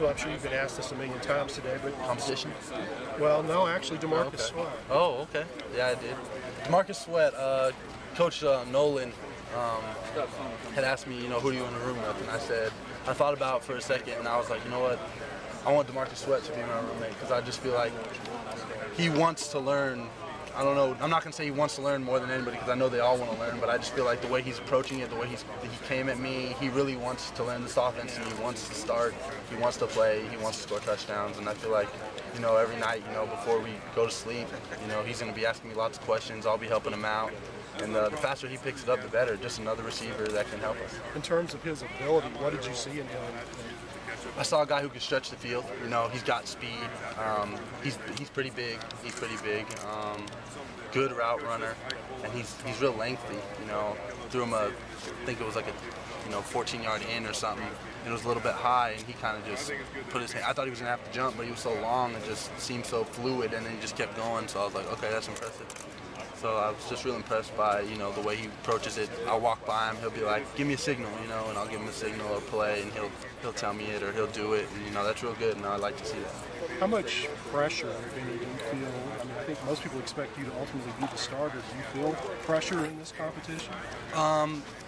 So I'm sure you've been asked this a million times today, but Competition? well, no, actually, DeMarcus Sweat. Oh, okay. Yeah, I did. DeMarcus Sweat, Coach Nolan had asked me, who do you want to room with? And I thought about it for a second, and I was like, you know what? I want DeMarcus Sweat to be my roommate because I just feel like he wants to learn. I don't know. I'm not going to say he wants to learn more than anybody because I know they all want to learn, but I just feel like the way he's approaching it, the way he came at me, he really wants to learn this offense and he wants to start, he wants to play, he wants to score touchdowns. And I feel like, every night, before we go to sleep, he's going to be asking me lots of questions. I'll be helping him out. And the faster he picks it up, the better. Just another receiver that can help us. In terms of his ability, what did you see in him? I saw a guy who could stretch the field. He's got speed. He's pretty big. Good route runner, and he's real lengthy. Threw him I think it was like a 14-yard in or something. It was a little bit high, and he kind of just put his hand. I thought he was gonna have to jump, but he was so long, it just seemed so fluid, and then he just kept going. So I was like, okay, that's impressive. So I was just real impressed by, the way he approaches it. I'll walk by him, he'll be like, give me a signal, and I'll give him a signal or play, and he'll tell me it or he'll do it, and that's real good, and I like to see that. How much pressure do you feel? I think most people expect you to ultimately be the starter. Do you feel pressure in this competition?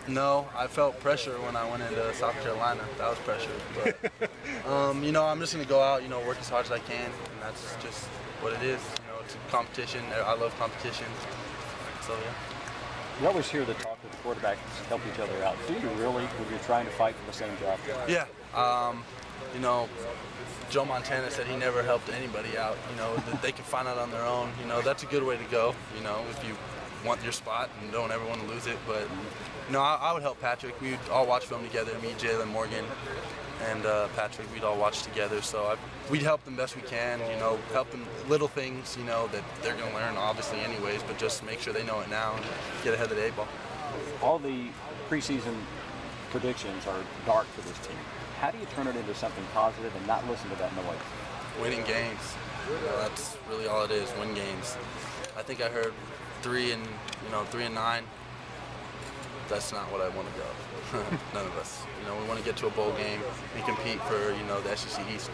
No, I felt pressure when I went into South Carolina. That was pressure, but I'm just gonna go out, work as hard as I can, and that's just what it is. It's a competition. I love competition. So yeah. You always hear the talk that the quarterbacks help each other out. Do you really when you're trying to fight for the same job? Yeah. Joe Montana said he never helped anybody out. That they can find out on their own. That's a good way to go. If you want your spot and don't ever want to lose it. But I would help Patrick. We'd all watch film together. Me, Jalen, Morgan, and Patrick. We'd all watch together. So we'd help them best we can. Help them little things. That they're going to learn obviously anyways. But just make sure they know it now and get ahead of the 8 ball. All the preseason predictions are dark for this team. How do you turn it into something positive and not listen to that noise? Winning games. That's really all it is. Win games. I think I heard 3 and 9. That's not what I want to go. None of us. We want to get to a bowl game and compete for the SEC East.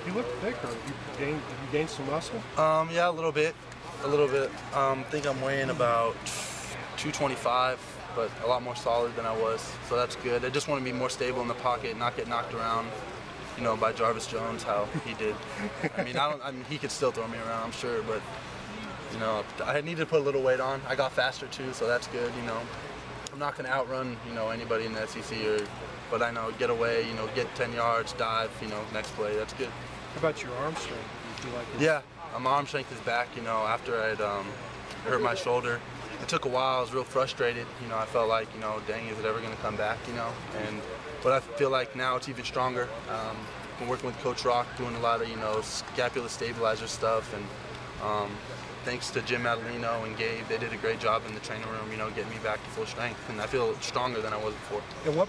You look thicker. Have you gained some muscle? Yeah, a little bit. I think I'm weighing about 225. But a lot more solid than I was, so that's good. I just want to be more stable in the pocket, not get knocked around, by Jarvis Jones, how he did. I mean, he could still throw me around, I'm sure, but I needed to put a little weight on. I got faster too, so that's good. I'm not going to outrun, anybody in the SEC, but I know get away, get 10 yards, dive, next play. That's good. How about your arm strength? Do you feel like yeah, my arm strength is back. After I'd hurt my shoulder. It took a while. I was real frustrated. I felt like, dang, is it ever going to come back? But I feel like now it's even stronger. Been working with Coach Rock, doing a lot of, scapula stabilizer stuff, and thanks to Jim Madalino and Gabe, they did a great job in the training room, getting me back to full strength, and I feel stronger than I was before. And what